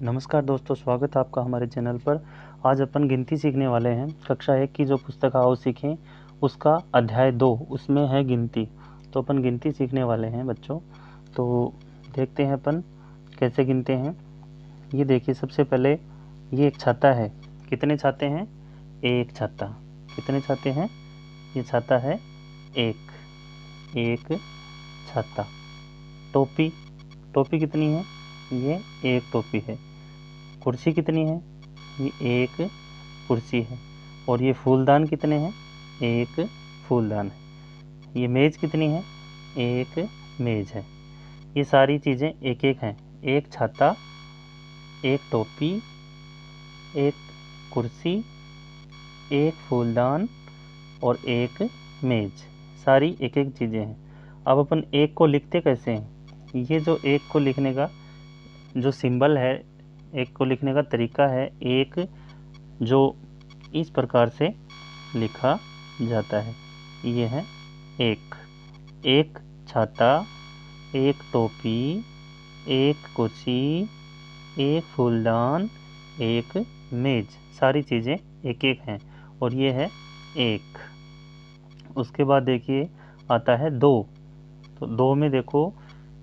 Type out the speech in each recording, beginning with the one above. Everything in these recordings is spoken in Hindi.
नमस्कार दोस्तों, स्वागत है आपका हमारे चैनल पर। आज अपन गिनती सीखने वाले हैं। कक्षा 1 की जो पुस्तक आओ सीखें उसका अध्याय 2 उसमें है गिनती। तो अपन गिनती सीखने वाले हैं बच्चों। तो देखते हैं अपन कैसे गिनते हैं। ये देखिए, सबसे पहले ये एक छाता है। कितने छाते हैं? एक छाता। कितने छाते हैं? ये छाता है एक छाता। टोपी, टोपी कितनी है? ये एक टोपी है। कुर्सी कितनी है? ये एक कुर्सी है। और ये फूलदान कितने हैं? एक फूलदान है। ये मेज़ कितनी है? एक मेज़ है। ये सारी चीज़ें एक एक हैं। एक छाता, एक टोपी, एक कुर्सी, एक फूलदान और एक मेज़। सारी एक एक चीज़ें हैं। अब अपन एक को लिखते कैसे हैं? ये जो एक को लिखने का जो सिंबल है, एक को लिखने का तरीका है, एक जो इस प्रकार से लिखा जाता है। ये है एक छाता, एक टोपी, एक कुर्सी, एक फूलदान, एक मेज। सारी चीज़ें एक एक हैं और ये है एक। उसके बाद देखिए आता है दो। तो दो में देखो,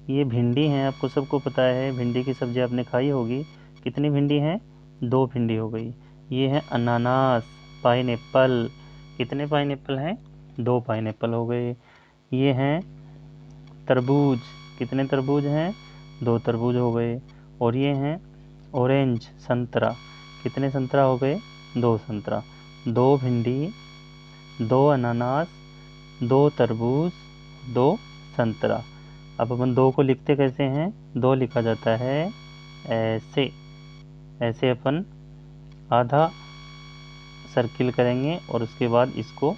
ये भिंडी है। आपको सबको पता है भिंडी की सब्जी आपने खाई होगी। कितनी भिंडी है? दो भिंडी हो गई। ये है अनानास, पाइनएप्पल। कितने पाइनएप्पल हैं? दो पाइनएप्पल हो गए। ये हैं तरबूज। कितने तरबूज हैं? दो तरबूज हो गए। और ये हैं ऑरेंज, संतरा। कितने संतरा हो गए? दो संतरा। दो भिंडी, दो अनानास, दो तरबूज, दो संतरा। अब अपन दो को लिखते कैसे हैं? दो लिखा जाता है ऐसे। ऐसे अपन आधा सर्किल करेंगे और उसके बाद इसको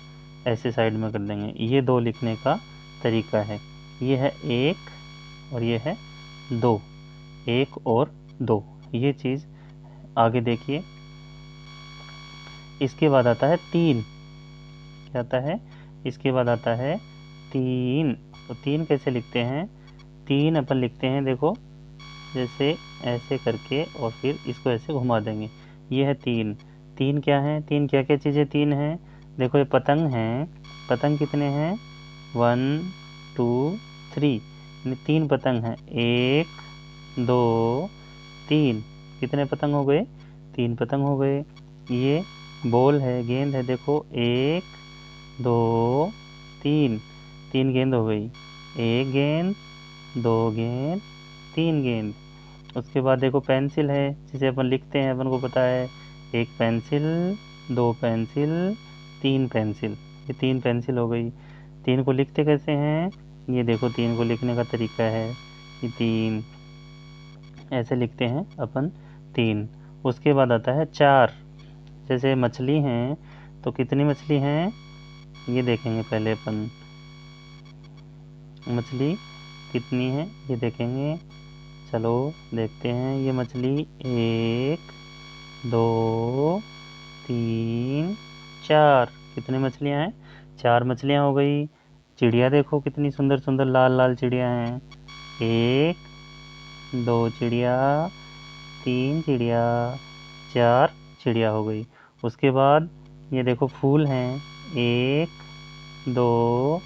ऐसे साइड में कर देंगे। ये दो लिखने का तरीका है। ये है एक और ये है दो। एक और दो, ये चीज़। आगे देखिए, इसके बाद आता है तीन। क्या आता है? इसके बाद आता है तीन। तो तीन कैसे लिखते हैं? तीन अपन लिखते हैं, देखो, जैसे ऐसे करके और फिर इसको ऐसे घुमा देंगे। ये है तीन। तीन क्या है? तीन क्या क्या चीज़ें तीन हैं? देखो, ये पतंग हैं। पतंग कितने हैं? 1 2 3। तीन पतंग हैं। एक, दो, तीन। कितने पतंग हो गए? तीन पतंग हो गए। ये बॉल है, गेंद है। देखो, एक, दो, तीन। तीन गेंद हो गई। एक गेंद, दो गेंद, तीन गेंद। उसके बाद देखो, पेंसिल है जिसे अपन लिखते हैं, अपन को पता है। एक पेंसिल, दो पेंसिल, तीन पेंसिल। ये तीन पेंसिल हो गई। तीन को लिखते कैसे हैं? ये देखो, तीन को लिखने का तरीका है। ये तीन ऐसे लिखते हैं अपन, तीन। उसके बाद आता है चार। जैसे मछली हैं, तो कितनी मछली हैं? ये देखेंगे पहले अपन, मछली कितनी है ये देखेंगे। चलो देखते हैं। ये मछली एक, दो, तीन, चार। कितने मछलियां हैं? चार मछलियां हो गई। चिड़िया देखो, कितनी सुंदर सुंदर लाल लाल चिड़िया हैं। एक, दो चिड़िया, तीन चिड़िया, चार चिड़िया हो गई। उसके बाद ये देखो, फूल हैं। एक, दो,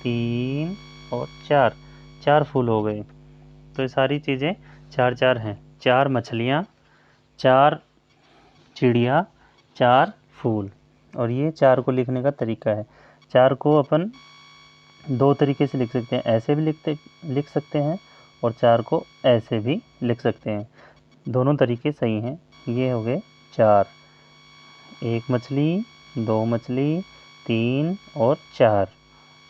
तीन और चार। चार फूल हो गए। तो ये सारी चीज़ें चार चार हैं। चार मछलियाँ, चार चिड़िया, चार फूल। और ये चार को लिखने का तरीका है। चार को अपन दो तरीके से लिख सकते हैं। ऐसे भी लिख सकते हैं और चार को ऐसे भी लिख सकते हैं। दोनों तरीके सही हैं। ये हो गए चार। एक मछली, दो मछली, तीन और चार।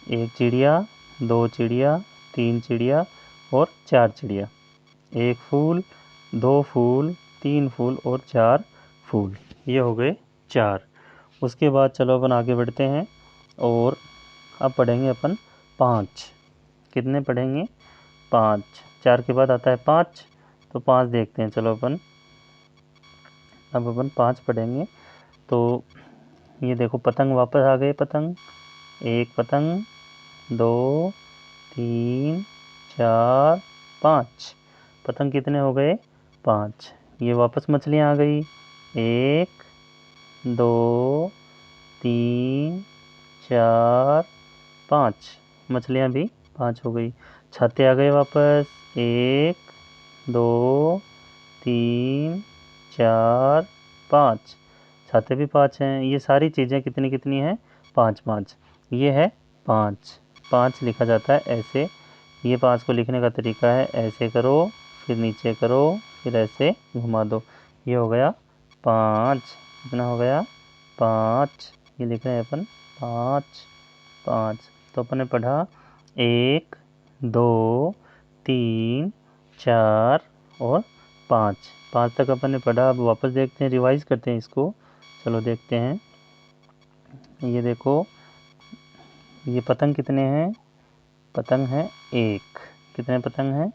एक चिड़िया, दो चिड़िया, तीन चिड़िया और चार चिड़िया। एक फूल, दो फूल, तीन फूल और चार फूल। ये हो गए चार। उसके बाद चलो अपन आगे बढ़ते हैं और अब पढ़ेंगे अपन पाँच। कितने पढ़ेंगे? पाँच। चार के बाद आता है पाँच, तो पाँच देखते हैं। चलो अपन अब अपन पाँच पढ़ेंगे। तो ये देखो, पतंग वापस आ गए। पतंग, एक पतंग, दो, तीन, चार, पाँच। पतंग कितने हो गए? पाँच। ये वापस मछलियाँ आ गई, 1 2 3 4 5, मछलियाँ भी 5 हो गई। छाते आ गए वापस, 1 2 3 4 5, छाते भी 5 हैं। ये सारी चीज़ें कितनी कितनी हैं, 5 5। ये है 5, 5 लिखा जाता है ऐसे। ये 5 को लिखने का तरीका है, ऐसे करो, फिर नीचे करो, फिर ऐसे घुमा दो, ये हो गया 5। कितना हो गया, 5। ये लिख रहे हैं अपन 5 5। तो अपन ने पढ़ा 1 2 3 4 और 5, 5 तक अपन ने पढ़ा। अब वापस देखते हैं, रिवाइज करते हैं इसको। चलो देखते हैं। ये देखो, ये पतंग कितने हैं, पतंग है 1। कितने पतंग हैं,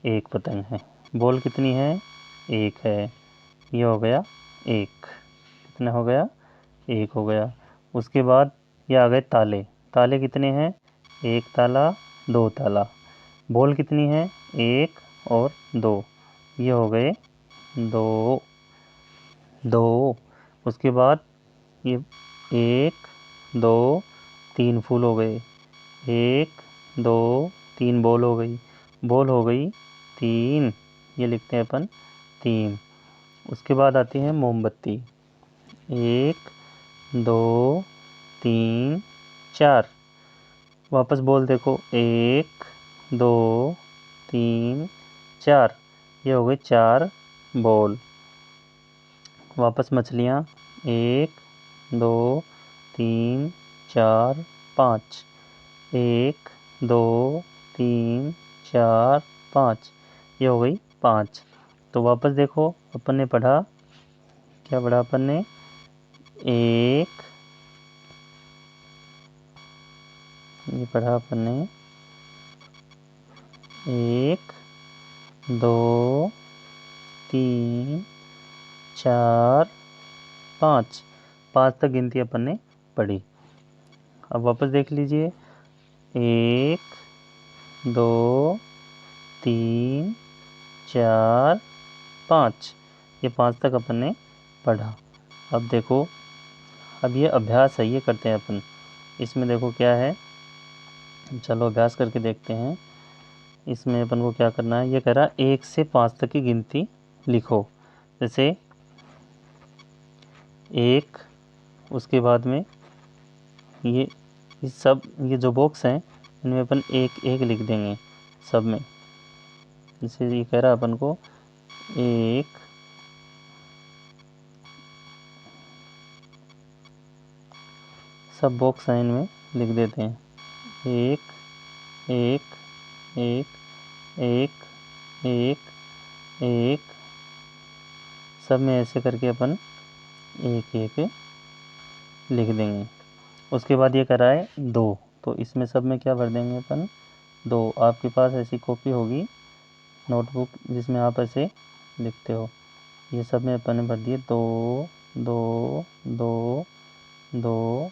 1 पतंग है। बॉल कितनी है, 1 है। ये हो गया 1। कितना हो गया, 1 हो गया। उसके बाद ये आ गए ताले। ताले कितने हैं, 1 ताला 2 ताला। बॉल कितनी है, 1 और 2, ये हो गए 2 2। उसके बाद ये 1 2 3 फूल हो गए, 1 2 3 बॉल हो गई, बॉल हो गई 3, ये लिखते हैं अपन 3। उसके बाद आती है मोमबत्ती, 1 2 3 4। वापस बॉल देखो, 1 2 3 4, ये हो गए 4 बॉल। वापस मछलियाँ, 1 2 3 4 5, 1 2 3 4 5, ये हो गई 5। तो वापस देखो, अपन ने पढ़ा, क्या पढ़ा अपन ने, 1, ये पढ़ा अपन ने 1 2 3 4 5, 5 तक गिनती अपन ने पढ़ी। अब वापस देख लीजिए, 1 2 3 4 5, ये 5 तक अपन ने पढ़ा। अब देखो, अब ये अभ्यास है, ये करते हैं अपन। इसमें देखो क्या है, चलो अभ्यास करके देखते हैं। इसमें अपन को क्या करना है, ये कह रहा 1 से 5 तक की गिनती लिखो। जैसे 1, उसके बाद में ये सब, ये जो बॉक्स हैं इनमें अपन 1 1 लिख देंगे सब में। जैसे ये कह रहा अपन को 1 सब बॉक्स हैं इनमें लिख देते हैं, 1 1 1 1 1 1, सब में ऐसे करके अपन 1 1 लिख देंगे। उसके बाद ये करा है 2, तो इसमें सब में क्या भर देंगे अपन, 2। आपके पास ऐसी कॉपी होगी, नोटबुक, जिसमें आप ऐसे लिखते हो। ये सब में अपन ने भर दिए 2 2 2 2,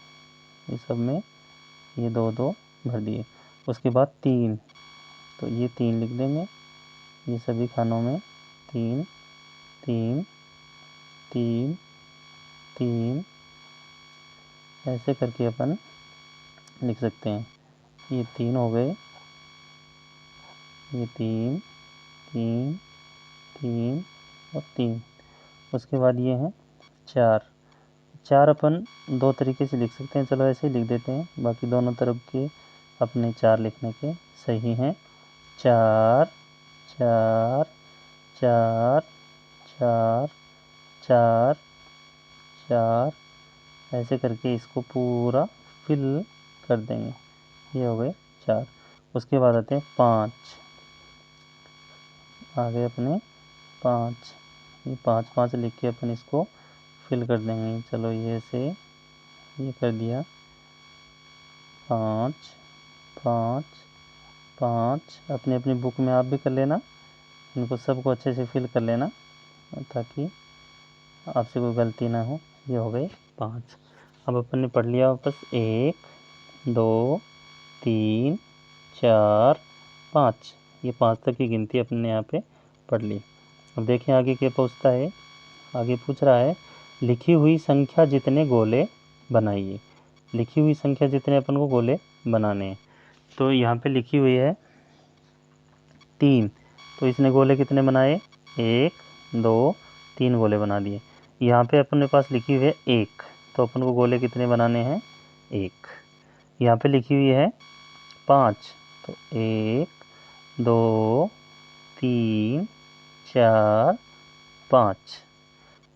ये सब में ये 2 2 भर दिए। उसके बाद 3, तो ये 3 लिख देंगे, ये सभी खानों में 3 3 3 3, ऐसे करके अपन लिख सकते हैं। ये 3 हो गए, ये 3 3 3 और 3। उसके बाद ये हैं 4, 4 अपन 2 तरीके से लिख सकते हैं, चलो ऐसे ही लिख देते हैं, बाकी दोनों तरफ के अपने 4 लिखने के सही हैं। 4 4 4 4 4 4, ऐसे करके इसको पूरा फिल कर देंगे, ये हो गए 4। उसके बाद आते हैं 5, आगे अपने 5, ये 5 5 लिख के अपन इसको फिल कर देंगे। चलो ये से ये कर दिया, 5 5 5। अपनी अपनी बुक में आप भी कर लेना, इनको सबको अच्छे से फिल कर लेना ताकि आपसे कोई गलती ना हो। ये हो गए 5। अब अपन ने पढ़ लिया वापस, 1 2 3 4 5, ये 5 तक की गिनती अपने यहाँ पे पढ़ ली। अब देखिए आगे क्या पूछता है। आगे पूछ रहा है लिखी हुई संख्या जितने गोले बनाइए। लिखी हुई संख्या जितने अपन को गोले बनाने हैं। तो यहाँ पे लिखी हुई है 3, तो इसने गोले कितने बनाए, 1 2 3 गोले बना दिए। यहाँ पे अपने पास लिखी हुई है 1, तो अपन को गोले कितने बनाने हैं, 1। यहाँ पे लिखी हुई है 5, तो 1 2 3 4 5।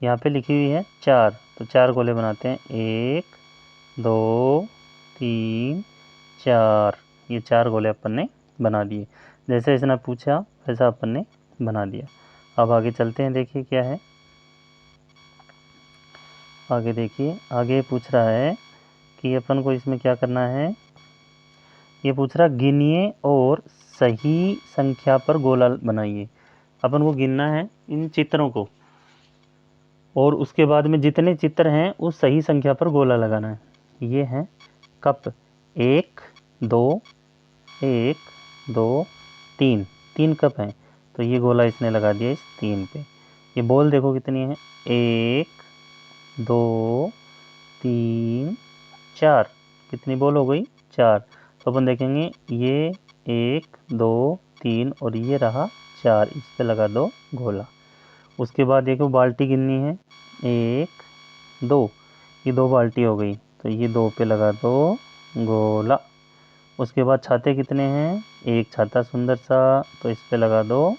यहाँ पे लिखी हुई है 4, तो 4 गोले बनाते हैं, 1 2 3 4। ये 4 गोले अपन ने बना दिए। जैसे इसने पूछा वैसा अपन ने बना दिया। अब आगे चलते हैं, देखिए क्या है आगे। देखिए आगे पूछ रहा है कि अपन को इसमें क्या करना है। ये पूछ रहा गिनिए और सही संख्या पर गोला बनाइए। अपन को गिनना है इन चित्रों को और उसके बाद में जितने चित्र हैं उस सही संख्या पर गोला लगाना है। ये है कप, 1 2 1 2 3, 3 कप हैं, तो ये गोला इसने लगा दिया इस 3 पे। ये बॉल देखो कितनी है, 1 2 3 4। कितनी बॉल हो गई, 4। तो अपन देखेंगे ये 1 2 3 और ये रहा 4, इस पे लगा दो गोला। उसके बाद देखो बाल्टी गिननी है, 1 2, ये 2 बाल्टी हो गई, तो ये 2 पे लगा दो गोला। उसके बाद छाते कितने हैं, एक छाता सुंदर सा, तो इस पे लगा दो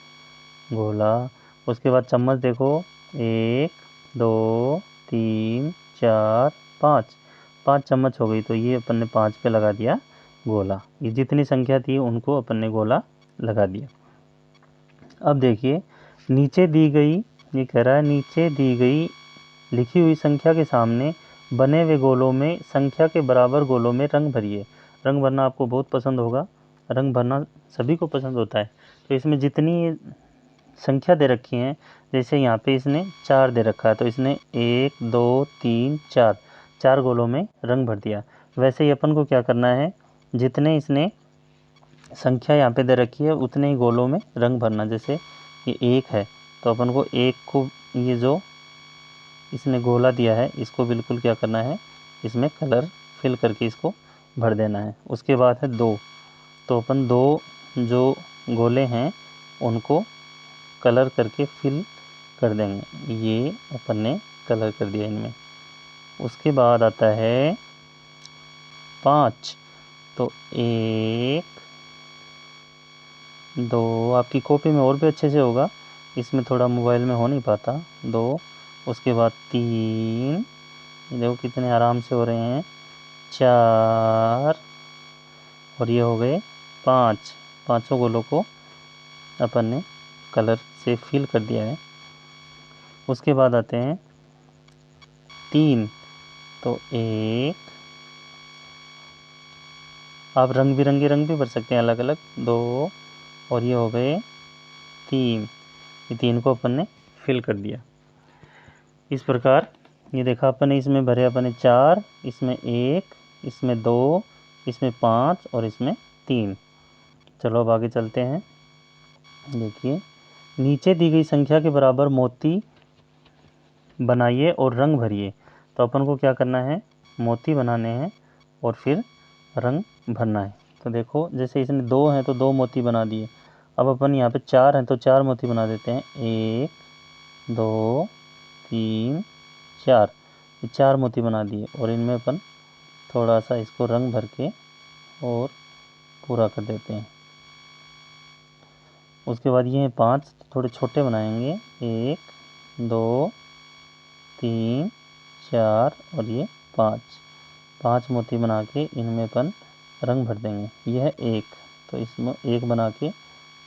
गोला। उसके बाद चम्मच देखो, 1 2 3 4 5, 5 चम्मच हो गई, तो ये अपन ने 5 पे लगा दिया गोला। ये जितनी संख्या थी उनको अपन ने गोला लगा दिया। अब देखिए नीचे दी गई, ये कह रहा है नीचे दी गई लिखी हुई संख्या के सामने बने हुए गोलों में संख्या के बराबर गोलों में रंग भरिए। रंग भरना आपको बहुत पसंद होगा, रंग भरना सभी को पसंद होता है। तो इसमें जितनी संख्या दे रखी है, जैसे यहाँ पे इसने 4 दे रखा है, तो इसने 1 2 3 4, 4 गोलों में रंग भर दिया। वैसे ही अपन को क्या करना है, जितने इसने संख्या यहाँ पे दे रखी है उतने ही गोलों में रंग भरना। जैसे ये 1 है, तो अपन को 1 को, ये जो इसने गोला दिया है इसको बिल्कुल क्या करना है, इसमें कलर फिल करके इसको भर देना है। उसके बाद है 2, तो अपन 2 जो गोले हैं उनको कलर करके फिल कर देंगे। ये अपन ने कलर कर दिया इनमें। उसके बाद आता है 5, तो 1 2, आपकी कॉपी में और भी अच्छे से होगा, इसमें थोड़ा मोबाइल में हो नहीं पाता, 2। उसके बाद 3, देखो कितने आराम से हो रहे हैं, 4, और ये हो गए 5। पाँचों गोलों को अपन ने कलर से फिल कर दिया है। उसके बाद आते हैं 3, तो 1, आप रंग बिरंगे रंग भी भर सकते हैं अलग अलग, 2, और ये हो गए 3। ये 3 को अपन ने फिल कर दिया। इस प्रकार ये देखा अपन ने, इसमें भरे अपन ने 4, इसमें 1, इसमें 2, इसमें 5 और इसमें 3। चलो अब आगे चलते हैं। देखिए नीचे दी गई संख्या के बराबर मोती बनाइए और रंग भरिए। तो अपन को क्या करना है, मोती बनाने हैं और फिर रंग भरना है। तो देखो जैसे इसने 2 हैं तो 2 मोती बना दिए। अब अपन यहाँ पे 4 हैं तो 4 मोती बना देते हैं, 1 2 3 4, ये 4 मोती बना दिए और इनमें अपन थोड़ा सा इसको रंग भर के और पूरा कर देते हैं। उसके बाद ये 5 थोड़े छोटे बनाएंगे, 1 2 3 4 और ये 5 मोती बना के इनमें अपन रंग भर देंगे। यह 1, तो इसमें 1 बना के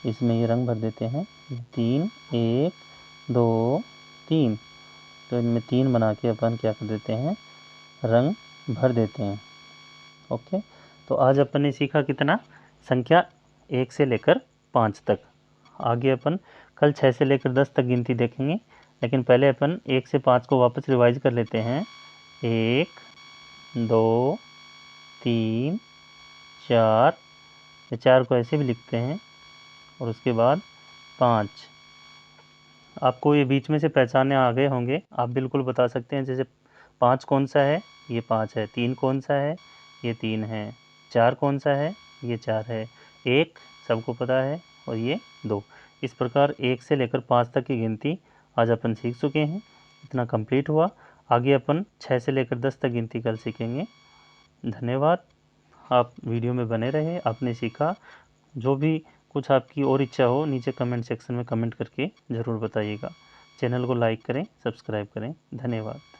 इसमें ये रंग भर देते हैं, 3 1 2 3, तो इनमें 3 बना के अपन क्या कर देते हैं, रंग भर देते हैं। ओके, तो आज अपन ने सीखा कितना, संख्या 1 से लेकर 5 तक। आगे अपन कल 6 से लेकर 10 तक गिनती देखेंगे, लेकिन पहले अपन 1 से 5 को वापस रिवाइज कर लेते हैं। 1 2 3 4, ये 4 को ऐसे भी लिखते हैं, और उसके बाद 5, आपको ये बीच में से पहचाने आ गए होंगे, आप बिल्कुल बता सकते हैं। जैसे 5 कौन सा है, ये 5 है। 3 कौन सा है, ये 3 है। 4 कौन सा है, ये 4 है। 1 सबको पता है और ये 2। इस प्रकार 1 से लेकर 5 तक की गिनती आज अपन सीख चुके हैं। इतना कंप्लीट हुआ। आगे अपन 6 से लेकर 10 तक गिनती कल सीखेंगे। धन्यवाद। आप वीडियो में बने रहे, आपने सीखा। जो भी कुछ आपकी और इच्छा हो नीचे कमेंट सेक्शन में कमेंट करके ज़रूर बताइएगा। चैनल को लाइक करें, सब्सक्राइब करें। धन्यवाद।